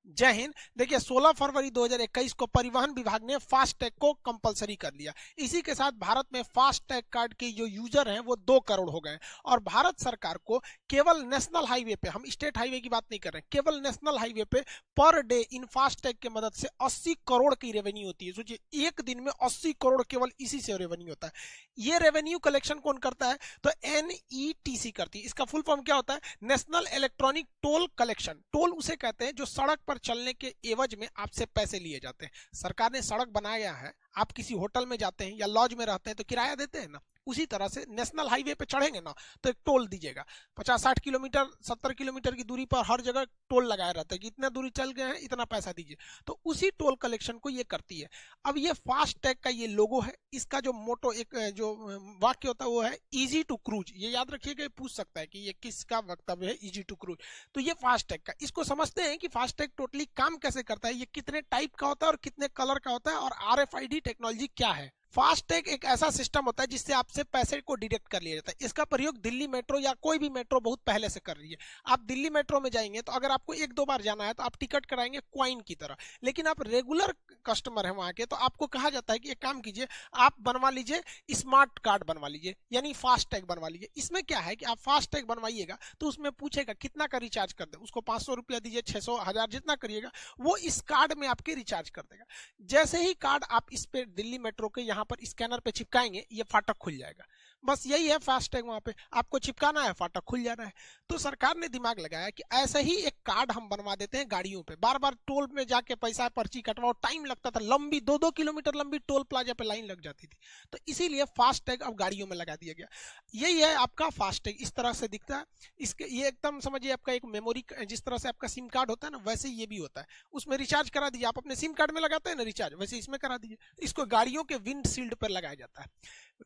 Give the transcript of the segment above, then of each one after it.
जय हिंद। देखिए 16 फरवरी 2021 को परिवहन विभाग ने फास्टैग को कंपलसरी कर लिया। इसी के साथ भारत में फास्टैग कार्ड के जो यूजर हैं वो 2 करोड़ हो गए और भारत सरकार को केवल नेशनल हाईवे पे, हम स्टेट हाईवे की बात नहीं कर रहे हैं, केवल नेशनल हाईवे पे पर डे इन फास्टैग के मदद से 80 करोड़ की रेवेन्यू होती है। सोचिए एक दिन में 80 करोड़ केवल इसी से रेवेन्यू होता है। ये रेवेन्यू कलेक्शन कौन करता है? तो NETC करती है। इसका फुल फॉर्म क्या होता है? National electronic toll collection. Toll उसे कहते हैं जो सड़क पर चलने के एवज में आपसे पैसे लिए जाते हैं। सरकार ने सड़क बनाया है, आप किसी होटल में जाते हैं या लॉज में रहते हैं तो किराया देते हैं ना, उसी तरह से नेशनल हाईवे पे चढ़ेंगे ना तो एक टोल दीजिएगा। 50-60 किलोमीटर 70 किलोमीटर की दूरी पर हर जगह टोल लगाया रहता है कि इतना दूरी चल गए हैं इतना पैसा दीजिए, तो उसी टोल कलेक्शन को ये करती है। अब ये फास्ट टैग का ये लोगो है, इसका जो मोटो एक जो वाक्य होता है वो है इजी टू क्रूज। ये याद रखिएगा, पूछ सकता है कि ये किसका वक्तव्य है, इजी टू क्रूज। तो ये फास्ट टैग का, इसको समझते हैं कि फास्ट टैग टोटली काम कैसे करता है, ये कितने टाइप का होता है और कितने कलर का होता है और RFID टेक्नोलॉजी क्या है। फास्टैग एक ऐसा सिस्टम होता है जिससे आपसे पैसे को डिडक्ट कर लिया जाता है। इसका प्रयोग दिल्ली मेट्रो या कोई भी मेट्रो बहुत पहले से कर रही है। आप दिल्ली मेट्रो में जाएंगे तो अगर आपको 1-2 बार जाना है तो आप टिकट कराएंगे क्वाइन की तरह, लेकिन आप रेगुलर कस्टमर है वहां के तो आपको कहा जाता है कि एक काम कीजिए, आप बनवा लीजिए स्मार्ट कार्ड बनवा लीजिए, यानी फास्टैग बनवा लीजिए। इसमें क्या है कि आप फास्टैग बनवाइएगा तो उसमें पूछेगा कितना का रिचार्ज कर दे, उसको 500 रुपया दीजिए, 600, 1000 जितना करिएगा वो इस कार्ड में आपके रिचार्ज कर देगा। जैसे ही कार्ड आप इस पे दिल्ली मेट्रो के यहाँ पर स्कैनर पे चिपकाएंगे ये फाटक खुल जाएगा। बस यही है फास्टैग, वहां पे आपको चिपकाना है, फाटक खुल जाना है। तो सरकार ने दिमाग लगाया कि ऐसा ही एक कार्ड हम बनवा देते हैं गाड़ियों पे। बार बार टोल में जाके पैसा पर्ची कटवाओ, टाइम लगता था, लंबी 2-2 किलोमीटर लंबी टोल प्लाजा पे लाइन लग जाती थी। तो इसीलिए फास्टैग अब गाड़ियों में लगा दिया गया। यही है आपका फास्टैग, इस तरह से दिखता है। इसके ये एकदम समझिए आपका एक मेमोरी, जिस तरह से आपका सिम कार्ड होता है ना वैसे ये भी होता है, उसमें रिचार्ज करा दीजिए। आप अपने सिम कार्ड में लगाते हैं ना रिचार्ज, वैसे इसमें करा दीजिए। इसको गाड़ियों के विंड शील्ड पर लगाया जाता है।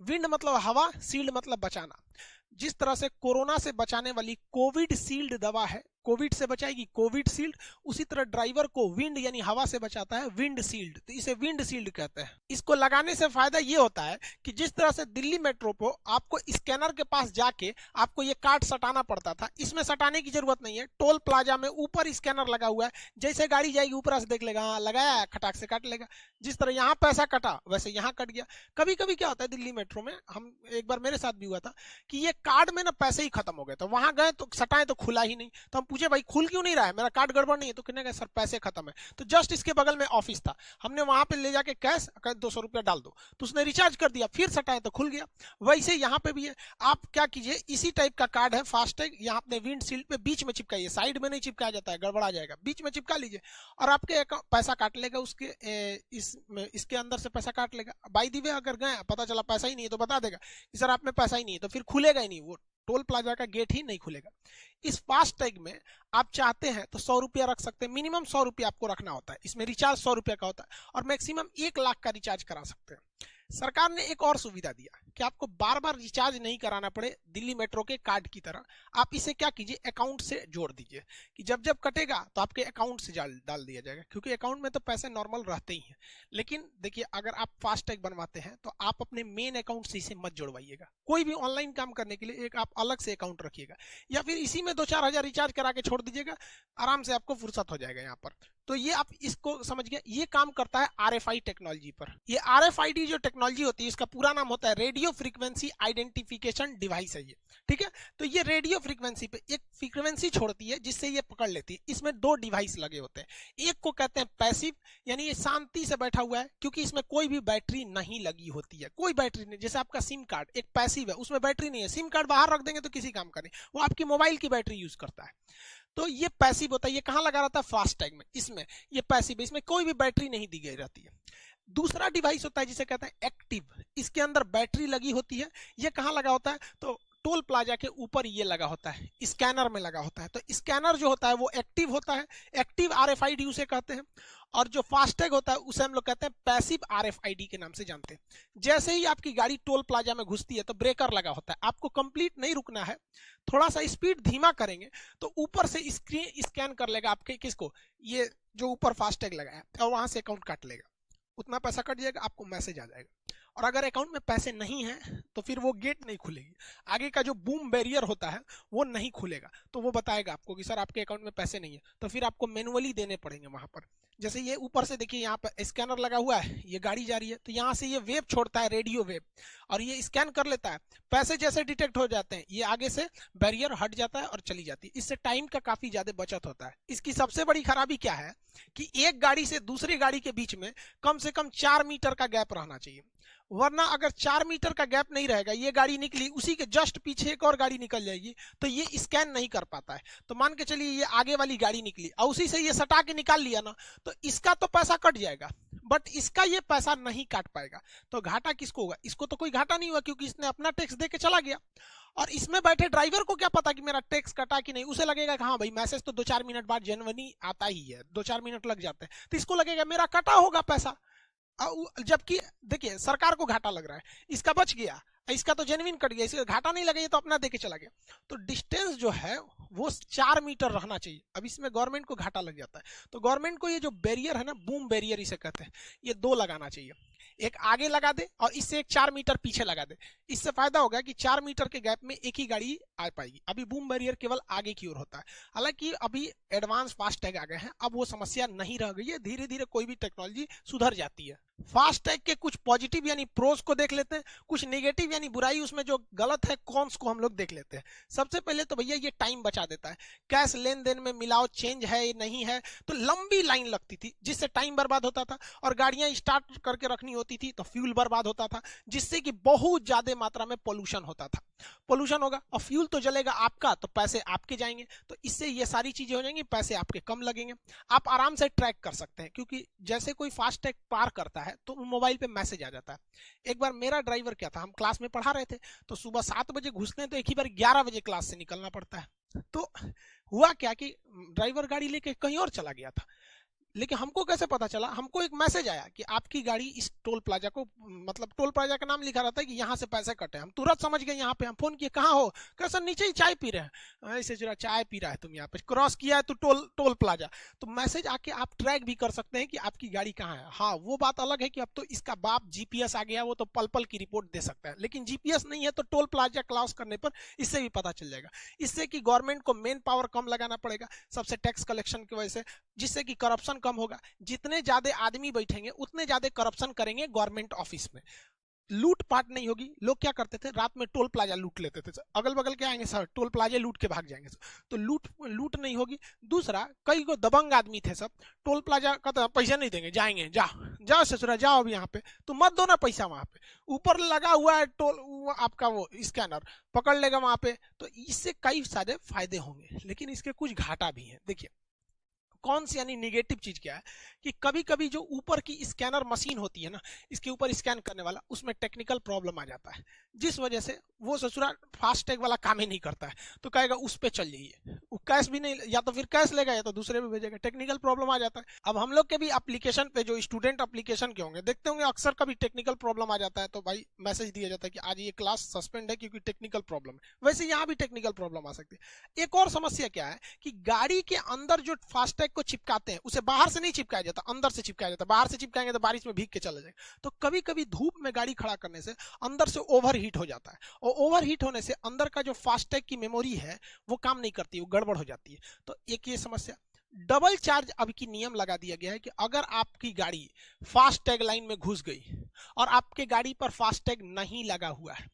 विंड मतलब हवा, शील्ड मतलब बचाना। जिस तरह से कोरोना से बचाने वाली कोविड शील्ड दवा है, कोविड से बचाएगी कोविड शील्ड, उसी तरह ड्राइवर को विंड यानी हवा से बचाता है विंड शील्ड, तो इसे विंड शील्ड कहते हैं। इसको लगाने से फायदा ये होता है कि जिस तरह से दिल्ली मेट्रो को आपको स्कैनर के पास जाके आपको ये कार्ड सटाना पड़ता था, इसमें सटाने की जरूरत नहीं है। टोल प्लाजा में ऊपर स्कैनर लगा हुआ है, जैसे गाड़ी जाएगी ऊपर से देख लेगा, हाँ लगाया है, खटाक से काट लेगा। जिस तरह यहाँ पैसा कटा वैसे यहाँ कट गया। कभी कभी क्या होता है दिल्ली मेट्रो में, हम एक बार मेरे साथ भी हुआ था कि ये कार्ड में ना पैसे ही खत्म हो गए, तो वहां गए तो सटाए तो खुला ही नहीं। तो हम पूछे भाई खुल क्यों नहीं रहा है, मेरा कार्ड गड़बड़ नहीं है? तो कहने का सर पैसे खत्म है। तो जस्ट इसके बगल में ऑफिस था, हमने वहां पे ले जाके कैश 200 रुपया डाल दो, तो उसने रिचार्ज कर दिया, फिर सटाए तो खुल गया। वैसे यहाँ पे भी है, आप क्या कीजिए, इसी टाइप का कार्ड है फास्टैग, यहाँ अपने विंड शील्ड पे बीच में चिपकाइए, साइड में नहीं चिपकाया जाता है, गड़बड़ा जाएगा, बीच में चिपका लीजिए और आपके पैसा काट लेगा, उसके इसके अंदर से पैसा काट लेगा। बाई दी वे अगर गए पता चला पैसा ही नहीं है तो बता देगा कि सर आप में पैसा ही नहीं है, तो फिर खुलेगा ही नहीं, वो टोल प्लाजा का गेट ही नहीं खुलेगा। इस फास्टैग में आप चाहते हैं तो 100 रुपया रख सकते हैं, मिनिमम 100 रुपया आपको रखना होता है। इसमें रिचार्ज 100 रुपया का होता है और मैक्सिमम 1 लाख का रिचार्ज करा सकते हैं। सरकार ने एक और सुविधा दिया कि आपको बार बार रिचार्ज नहीं कराना पड़े दिल्ली मेट्रो के कार्ड की तरह। आप इसे क्या कीजिए, अकाउंट से जोड़ दीजिए कि जब जब कटेगा तो आपके अकाउंट से डाल दिया जाएगा, क्योंकि अकाउंट में तो पैसे नॉर्मल रहते ही हैं। लेकिन देखिए अगर आप फास्टैग बनवाते हैं तो आप अपने मेन अकाउंट से इसे मत जोड़वाइएगा। कोई भी ऑनलाइन काम करने के लिए एक आप अलग से अकाउंट रखिएगा, या फिर इसी में 2-4 हजार रिचार्ज करा के छोड़ दीजिएगा, आराम से आपको फुर्सत हो जाएगा यहाँ पर। तो ये आप इसको समझ गए, ये काम करता है RFID टेक्नोलॉजी पर। ये RFID जो टेक्नोलॉजी होती है इसका पूरा नाम होता है रेडियो फ्रीक्वेंसी आइडेंटिफिकेशन डिवाइस है ये, ठीक है। तो ये रेडियो फ्रीक्वेंसी पे एक फ्रीक्वेंसी छोड़ती है जिससे ये पकड़ लेती है। इसमें 2 डिवाइस लगे होते हैं, एक को कहते हैं पैसिव, यानी ये शांति से बैठा हुआ है क्योंकि इसमें कोई भी बैटरी नहीं लगी होती है, कोई बैटरी नहीं। जैसे आपका सिम कार्ड एक पैसिव है, उसमें बैटरी नहीं है, सिम कार्ड बाहर रख देंगे तो किसी काम का नहीं, वो आपकी मोबाइल की बैटरी यूज करता है। तो ये पैसिव होता है, ये कहां लगा रहता है, फास्टैग में। इसमें ये पैसिव है, इसमें कोई भी बैटरी नहीं दी गई रहती है। दूसरा डिवाइस होता है जिसे कहते हैं एक्टिव, इसके अंदर बैटरी लगी होती है। ये कहां लगा होता है, तो टोल प्लाजा के ऊपर ये लगा होता है, स्कैनर में लगा होता है। तो स्कैनर जो होता है वो एक्टिव होता है, एक्टिव RFID उसे कहते हैं। और जो फास्टैग होता है उसे हम लोग कहते हैं पैसिव RFID के नाम से जानते हैं। जैसे ही आपकी गाड़ी टोल प्लाजा में घुसती है तो ब्रेकर लगा होता है, आपको कंप्लीट नहीं रुकना है, थोड़ा सा स्पीड धीमा करेंगे तो ऊपर से स्क्रीन स्कैन कर लेगा आपके किसको, ये जो ऊपर फास्टैग लगा है, और वहां से अकाउंट काट लेगा, उतना पैसा कट जाएगा, आपको मैसेज आ जाएगा और अगर अकाउंट में पैसे नहीं हैं तो फिर वो गेट नहीं खुलेगी, आगे का जो बूम बैरियर होता है वो नहीं खुलेगा। तो वो बताएगा आपको कि सर आपके अकाउंट में पैसे नहीं है, तो फिर आपको मैनुअली देने पड़ेंगे वहां पर। जैसे ये ऊपर से देखिए यहाँ पर स्कैनर लगा हुआ है, ये गाड़ी जा रही है तो यहाँ से ये वेव छोड़ता है, रेडियो वेव, और ये स्कैन कर लेता है। पैसे जैसे डिटेक्ट हो जाते हैं ये आगे से बैरियर हट जाता है और चली जाती है। इससे टाइम का काफी ज्यादा बचत होता है। इसकी सबसे बड़ी खराबी क्या है कि एक गाड़ी से दूसरी गाड़ी के बीच में कम से कम 4 मीटर का गैप रहना चाहिए, वरना अगर 4 मीटर का गैप नहीं रहेगा, ये गाड़ी निकली उसी के जस्ट पीछे एक और गाड़ी निकल जाएगी तो ये स्कैन नहीं कर पाता है। तो मान के चलिए ये आगे वाली गाड़ी निकली और उसी से ये सटा के निकाल लिया ना, तो इसका तो पैसा कट जाएगा बट इसका ये पैसा नहीं काट पाएगा। तो घाटा किसको होगा? इसको तो कोई घाटा नहीं हुआ क्योंकि इसने अपना टैक्स दे के चला गया। और इसमें बैठे ड्राइवर को क्या पता कि मेरा टैक्स कटा कि नहीं, उसे लगेगा कि हाँ भाई मैसेज तो 2-4 मिनट बाद जेन्युइनली आता ही है, 2-4 मिनट लग जाते हैं, तो इसको लगेगा मेरा कटा होगा पैसा। जबकि देखिए सरकार को घाटा लग रहा है, इसका बच गया, इसका तो जेन्युइन कट गया, इसका घाटा नहीं लगा, ये तो अपना देके चला गया। तो डिस्टेंस जो है वो 4 मीटर रहना चाहिए। अब इसमें गवर्नमेंट को घाटा लग जाता है, तो गवर्नमेंट को ये जो बैरियर है ना, बूम बैरियर इसे कहते हैं, ये 2 लगाना चाहिए। एक आगे लगा दे और इससे एक 4 मीटर पीछे लगा दे। इससे फायदा होगा कि 4 मीटर के गैप में एक ही गाड़ी आ पाएगी। अभी बूम बैरियर केवल आगे की ओर होता है। हालांकि अभी एडवांस फास्ट टैग आ गए हैं, अब वो समस्या नहीं रह गई है, धीरे धीरे कोई भी टेक्नोलॉजी सुधर जाती है। फास्ट टैग के कुछ पॉजिटिव यानी प्रोस को देख लेते हैं, कुछ नेगेटिव यानी बुराई, उसमें जो गलत है कॉन्स को हम लोग देख लेते हैं। सबसे पहले तो भैया ये टाइम बचा देता है। कैश लेन देन में मिलाओ चेंज है नहीं है तो लंबी लाइन लगती थी जिससे टाइम बर्बाद होता था, और गाड़ियां स्टार्ट करके रखनी होती थी तो फ्यूल बर्बाद होता था, जिससे कि बहुत ज्यादा मात्रा में पोल्यूशन होता था। पोल्यूशन होगा और फ्यूल तो जलेगा आपका, तो पैसे आपके जाएंगे, तो इससे ये सारी चीजें हो जाएंगी, पैसे आपके कम लगेंगे। आप आराम से ट्रैक कर सकते हैं क्योंकि जैसे कोई फास्ट टैग पार करता है तो मोबाइल पे मैसेज आ जाता है। एक बार मेरा ड्राइवर क्या था, हम क्लास में पढ़ा रहे थे तो सुबह 7 बजे घुसते हैं तो एक ही बार 11 बजे क्लास से निकलना पड़ता है। तो हुआ क्या कि ड्राइवर गाड़ी लेके कहीं और चला गया था, लेकिन हमको कैसे पता चला? हमको एक मैसेज आया कि आपकी गाड़ी इस टोल प्लाजा को, मतलब टोल प्लाजा का नाम लिखा रहता है कि यहाँ से पैसे कटे। हम तुरंत समझ गए, यहाँ पे हम फोन किए, कहाँ हो? कैसे? नीचे ही चाय पी रहे हैं। ऐसे जरा चाय पी रहा है तुम, यहाँ पे क्रॉस किया है तो टोल प्लाजा। तो मैसेज आके आप ट्रैक भी कर सकते हैं कि आपकी गाड़ी कहाँ है। हाँ वो बात अलग है कि अब तो इसका बाप जीपीएस आ गया, वो तो पल पल की रिपोर्ट दे सकता है, लेकिन जीपीएस नहीं है तो टोल प्लाजा क्रॉस करने पर इससे भी पता चल जाएगा। इससे कि गवर्नमेंट को मेन पावर कम लगाना पड़ेगा सबसे टैक्स कलेक्शन की वजह से, जिससे कि करप्शन कम होगा। जितने ज्यादा आदमी बैठेंगे उतने ज्यादा करप्शन करेंगे गवर्नमेंट ऑफिस में, लूट पाट नहीं होगी। लोग क्या करते थे, रात में टोल प्लाजा लूट लेते थे, अगल बगल के आएंगे सर टोल प्लाजा लूट के भाग जाएंगे सर, तो लूट नहीं होगी। दूसरा, कई को दबंग आदमी थे सब, टोल प्लाजा का तो पैसा नहीं देंगे, जाएंगे, जाओ ससुरा जाओ अब यहाँ पे, तो मत दो ना पैसा, वहां पे ऊपर लगा हुआ है टोल आपका वो स्कैनर पकड़ लेगा वहां पे। तो इससे कई सारे फायदे होंगे, लेकिन इसके कुछ घाटा भी है। देखिए कौन सी यानी निगेटिव चीज क्या है कि कभी कभी जो ऊपर की स्कैनर मशीन होती है ना, इसके ऊपर स्कैन करने वाला, उसमें टेक्निकल प्रॉब्लम आ जाता है, जिस वजह से वो ससुरा फास्ट टैग वाला काम ही नहीं करता है, तो कहेगा उस पे चल जाइए, वो कैश भी नहीं, या तो फिर कैश लेगा या तो दूसरे पे भेजेगा, टेक्निकल प्रॉब्लम आ जाता है। अब हम लोग के भी एप्लीकेशन पे जो स्टूडेंट एप्लीकेशन के होंगे देखते होंगे, अक्सर कभी टेक्निकल प्रॉब्लम आ जाता है तो भाई मैसेज दिया जाता है कि आज ये क्लास सस्पेंड है क्योंकि टेक्निकल प्रॉब्लम है। वैसे यहाँ भी टेक्निकल प्रॉब्लम आ सकती है। एक और समस्या क्या है कि गाड़ी के अंदर जो फास्ट टैग को चिपकाते हैं उसे बाहर से नहीं चिपकाया जाता, अंदर से चिपकाया जाता। बाहर से चिपकाएंगे तो बारिश में भीग के चला जाएगा, तो कभी कभी धूप में गाड़ी खड़ा करने से अंदर से ओवर हीट हो जाता है, और ओवर हीट होने से अंदर का जो फास्ट टैग की मेमोरी है वो काम नहीं करती, वो गड़बड़ हो जाती है। तो एक ये समस्या। डबल चार्ज अब की नियम लगा दिया गया है कि अगर आपकी गाड़ी फास्ट टैग लाइन में घुस गई और आपके गाड़ी पर फास्ट टैग नहीं लगा हुआ है,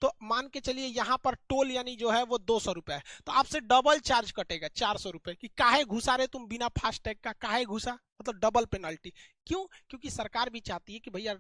तो मान के चलिए यहाँ पर टोल यानी जो है वो 200 रुपए है, तो आपसे डबल चार्ज कटेगा 400 रुपए कि काहे घुसा रहे तुम बिना फास्ट टैग का, काहे घुसा, मतलब डबल पेनल्टी। क्यों? क्योंकि सरकार भी चाहती है कि भैया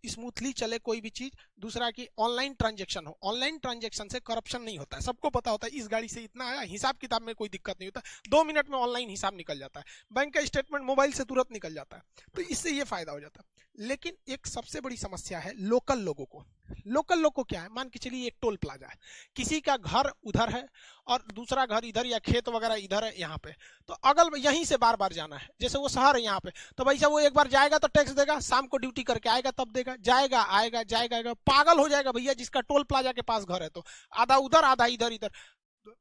स्मूथली चले कोई भी चीज। दूसरा कि ऑनलाइन ट्रांजेक्शन हो, ऑनलाइन ट्रांजेक्शन से करप्शन नहीं होता है, सबको पता होता है इस गाड़ी से इतना आया, हिसाब किताब में कोई दिक्कत नहीं होता, 2 मिनट में ऑनलाइन हिसाब निकल जाता है, बैंक का स्टेटमेंट मोबाइल से तुरंत निकल जाता है, तो इससे ये फायदा हो जाता है। लेकिन एक सबसे बड़ी समस्या है लोकल लोगों को। लोकल लोग को क्या है, मान के चलिए एक टोल प्लाजा है, किसी का घर उधर है और दूसरा घर इधर या खेत वगैरह इधर है यहाँ पे, तो अगल यहीं से बार बार जाना है, जैसे वो शहर है यहाँ पे, तो भाई साहब वो एक बार जाएगा तो टैक्स देगा, शाम को ड्यूटी करके आएगा तब देगा, जाएगा आएगा जाएगा आएगा, पागल हो जाएगा भैया जिसका टोल प्लाजा के पास घर है, तो आधा उधर आधा इधर इधर।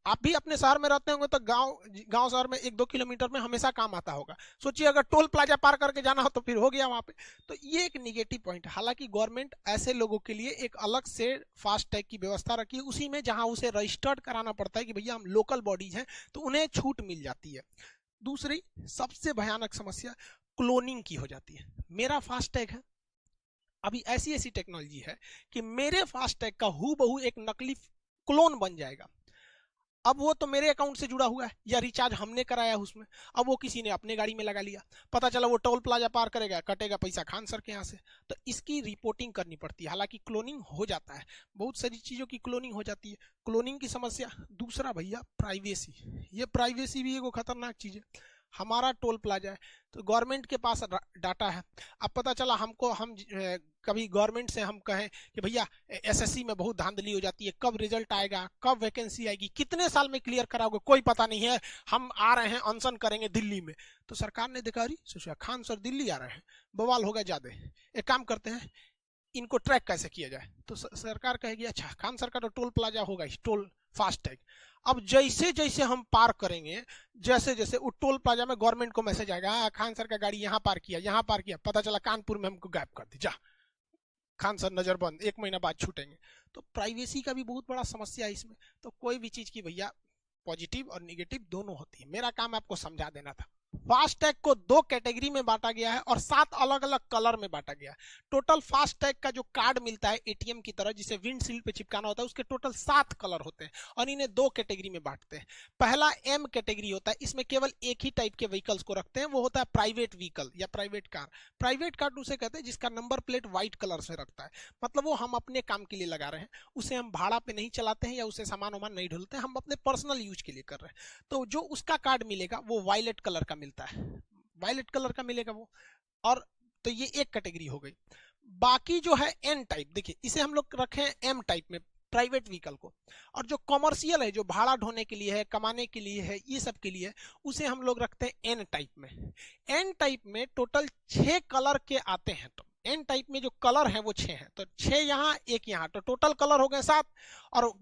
आप भी अपने शहर में रहते होंगे तो गांव गांव शहर में 1-2 किलोमीटर में हमेशा काम आता होगा। सोचिए अगर टोल प्लाजा पार करके जाना हो तो फिर हो गया वहां पे। तो ये एक निगेटिव पॉइंट है। हालांकि गवर्नमेंट ऐसे लोगों के लिए एक अलग से फास्ट टैग की व्यवस्था रखी है, उसी में जहां उसे रजिस्टर्ड कराना पड़ता है कि भैया हम लोकल बॉडीज हैं, तो उन्हें छूट मिल जाती है। दूसरी सबसे भयानक समस्या क्लोनिंग की हो जाती है। मेरा फास्ट टैग है, अभी ऐसी ऐसी टेक्नोलॉजी है कि मेरे फास्ट टैग का हूबहू एक नकली क्लोन बन जाएगा। अब वो तो मेरे अकाउंट से जुड़ा हुआ है या रिचार्ज हमने कराया है उसमें, अब वो किसी ने अपने गाड़ी में लगा लिया, पता चला वो टोल प्लाजा पार करेगा, कटेगा पैसा खान सर के यहाँ से, तो इसकी रिपोर्टिंग करनी पड़ती है। हालांकि क्लोनिंग हो जाता है, बहुत सारी चीजों की क्लोनिंग हो जाती है, क्लोनिंग की समस्या। दूसरा भैया प्राइवेसी, ये प्राइवेसी भी एक खतरनाक चीज है। हमारा टोल प्लाजा है तो गवर्नमेंट के पास डाटा है। अब पता चला हमको, हम कभी गवर्नमेंट से हम कहें कि भैया एसएससी में बहुत धांधली हो जाती है, कब रिजल्ट आएगा, कब वैकेंसी आएगी, कितने साल में क्लियर कराओगे, कोई पता नहीं है, हम आ रहे हैं अनशन करेंगे दिल्ली में। तो सरकार ने देखा अरे सोचा खान सर दिल्ली आ रहे हैं, बवाल होगा ज्यादा, एक काम करते हैं इनको ट्रैक कैसे किया जाए। तो सरकार कहेगी अच्छा खान सर का तो टोल प्लाजा होगा, टोल फास्ट टैग। अब जैसे जैसे हम पार करेंगे, जैसे जैसे वो टोल प्लाजा में गवर्नमेंट को मैसेज आएगा खान सर का गाड़ी यहाँ पार किया, यहाँ पार किया, पता चला कानपुर में हमको गायब कर दी, जा खान सर नजरबंद, 1 महीना बाद छूटेंगे। तो प्राइवेसी का भी बहुत बड़ा समस्या है इसमें। तो कोई भी चीज की भैया पॉजिटिव और निगेटिव दोनों होती है, मेरा काम आपको समझा देना था। फास्ट टैग को 2 कैटेगरी में बांटा गया है और 7 अलग अलग कलर में बांटा गया है। टोटल फास्ट टैग का जो कार्ड मिलता है एटीएम की तरह जिसे विंडशील्ड पे चिपकाना होता है, उसके टोटल 7 कलर होते हैं और इन्हें 2 कैटेगरी में बांटते हैं। पहला एम कैटेगरी होता है, इसमें केवल एक ही टाइप के व्हीकल्स को रखते हैं, वो होता है प्राइवेट व्हीकल या प्राइवेट कार। प्राइवेट कार उसे कहते हैं जिसका नंबर प्लेट व्हाइट कलर से रखता है, मतलब वो हम अपने काम के लिए लगा रहे हैं, उसे हम भाड़ा पे नहीं चलाते हैं या उसे सामान वामान नहीं ढोलते हैं, हम अपने पर्सनल यूज के लिए कर रहे हैं। तो जो उसका कार्ड मिलेगा वो वायलेट कलर का मिलता है, वायलेट कलर का मिलेगा वो। और तो ये एक कैटेगरी हो गई। बाकी जो है एन टाइप, देखिए इसे हम लोग रखे हैं एम टाइप में प्राइवेट व्हीकल को, और जो कमर्शियल है जो भाड़ा ढोने के लिए है, कमाने के लिए है, ये सब के लिए उसे हम लोग रखते हैं एन टाइप में। एन टाइप में टोटल 6 कलर के आते हैं। तो एन टाइप में जो कलर है वो 6 है, तो 6 यहाँ 1 यहाँ, तो टोटल कलर हो गए 7। और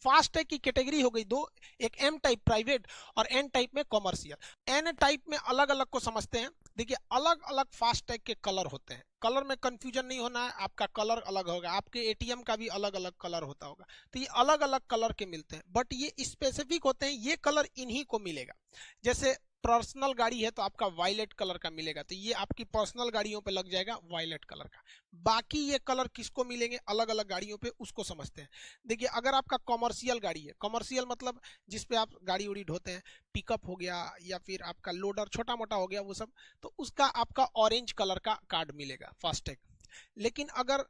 फास्ट टैग की कैटेगरी हो गई 2, एक एम टाइप प्राइवेट और एन टाइप में कमर्शियल। एन टाइप में अलग अलग को समझते हैं। देखिए अलग अलग फास्ट टैग के कलर होते हैं, कलर में कंफ्यूजन नहीं होना है, आपका कलर अलग होगा, आपके एटीएम का भी अलग अलग कलर होता होगा। तो ये अलग अलग कलर के मिलते हैं, बट ये स्पेसिफिक होते हैं, ये कलर इन्हीं को मिलेगा। जैसे पर्सनल गाड़ी है तो आपका वायलेट कलर का मिलेगा, तो ये आपकी पर्सनल गाड़ियों पे लग जाएगा वायलेट कलर का। बाकी ये कलर किसको मिलेंगे अलग अलग गाड़ियों पे, उसको समझते हैं। देखिए अगर आपका कमर्शियल गाड़ी है, कमर्शियल मतलब जिसपे आप गाड़ी उड़ी ढोते हैं, पिकअप हो गया या फिर आपका लोडर छोटा मोटा हो गया वो सब, तो उसका आपका ऑरेंज कलर का कार्ड मिलेगा फास्टैग। लेकिन अगर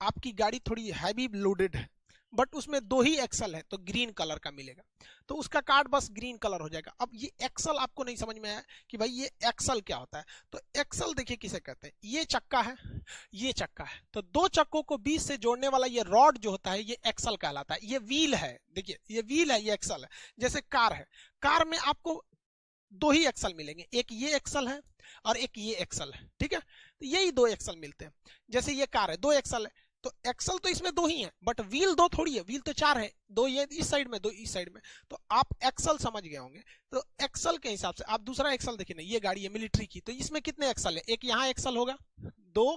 आपकी गाड़ी थोड़ी हैवी लोडेड है बट उसमें 2 ही एक्सल है तो ग्रीन कलर का मिलेगा, तो उसका कार्ड बस ग्रीन कलर हो जाएगा। अब ये एक्सल आपको नहीं समझ में आया कि भाई ये एक्सल क्या होता है, तो एक्सल देखिए किसे कहते हैं, ये चक्का है, ये चक्का है, तो 2 चक्कों को बीच से जोड़ने वाला ये रॉड जो होता है ये एक्सल कहलाता है। ये व्हील है, देखिए ये व्हील है, ये एक्सल है। जैसे कार है, कार में आपको 2 ही एक्सल मिलेंगे, एक ये एक्सल है और एक ये एक्सल है, ठीक है, तो यही 2 एक्सल मिलते हैं। जैसे ये कार है 2 एक्सल है, तो एक्सल तो इसमें 2 ही है बट व्हील 2 थोड़ी है, व्हील तो 4 है, 2 ये इस साइड में 2 इस साइड में, तो आप एक्सल समझ गए होंगे। तो एक्सल के हिसाब से आप दूसरा एक्सल देखिए ना, ये गाड़ी है मिलिट्री की, तो इसमें कितने एक्सल है, एक यहाँ एक्सल होगा, 2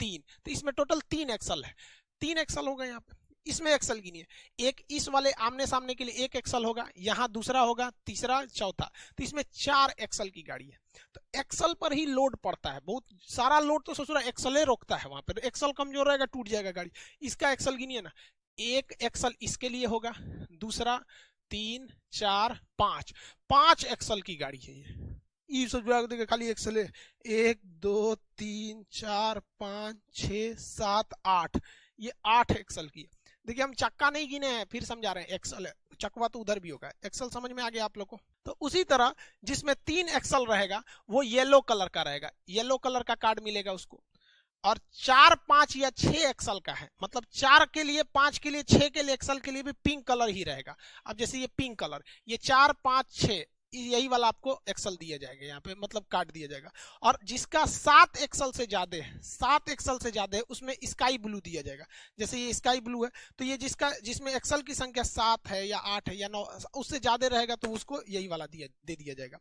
3, तो इसमें टोटल 3 एक्सल है, 3 एक्सल होगा यहाँ पे। इसमें एक्सल गिनिए, एक इस वाले आमने सामने के लिए 1 एक्सल होगा, यहाँ दूसरा होगा, तीसरा, चौथा, तो इसमें 4 एक्सल की गाड़ी है। तो एक्सल पर ही लोड पड़ता है, बहुत सारा लोड तो ससुरा एक्सले रोकता है, वहां पर एक्सल कमजोर रहेगा टूट जाएगा गाड़ी। इसका एक्सल गिनिए ना, 1 एक्सल इसके लिए होगा, दूसरा 3 4 5, 5 एक्सल की गाड़ी है ये। खाली एक्सल है 1 2 3 4 5 6 7 8, ये 8 एक्सल की है। देखिए हम चक्का नहीं गिने हैं, फिर समझा रहे हैं, एक्सल है, चकवा तो उधर भी होगा, एक्सल समझ में आ गया आप लोग को। तो उसी तरह जिसमें 3 एक्सल रहेगा वो येलो कलर का रहेगा, येलो कलर का कार्ड मिलेगा उसको। और 4 5 या 6 एक्सल का है, मतलब 4 के लिए, 5 के लिए, 6 के लिए, एक्सल के लिए भी पिंक कलर ही रहेगा। अब जैसे ये पिंक कलर, ये 4 5 6 यही वाला आपको एक्सल दिया जाएगा यहाँ पे, मतलब कार्ड दिया जाएगा। और जिसका 7 एक्सल से ज्यादा है, 7 एक्सल से ज्यादा है, उसमें स्काई ब्लू दिया जाएगा। जैसे ये स्काई ब्लू है, तो ये जिसमें एक्सल की संख्या 7 है या 8 है या 9, उससे ज्यादा रहेगा तो उसको यही वाला दे दिया जाएगा।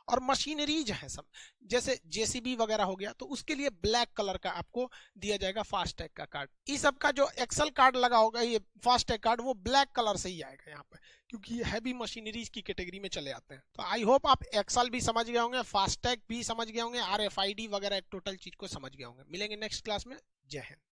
और मशीनरीज है सब, जैसे जेसीबी वगैरह हो गया, तो उसके लिए ब्लैक कलर का आपको दिया जाएगा फास्टैग का कार्ड। इस सब का जो एक्सल कार्ड लगा होगा, ये फास्टैग कार्ड, वो ब्लैक कलर से ही आएगा यहाँ पे, क्योंकि ये हैवी मशीनरीज की कैटेगरी में चले आते हैं। तो आई होप आप एक्सल भी समझ गए होंगे, फास्टैग भी समझ गए होंगे, आरएफआईडी वगैरह टोटल चीज को समझ गए होंगे। मिलेंगे नेक्स्ट क्लास में। जय हिंद।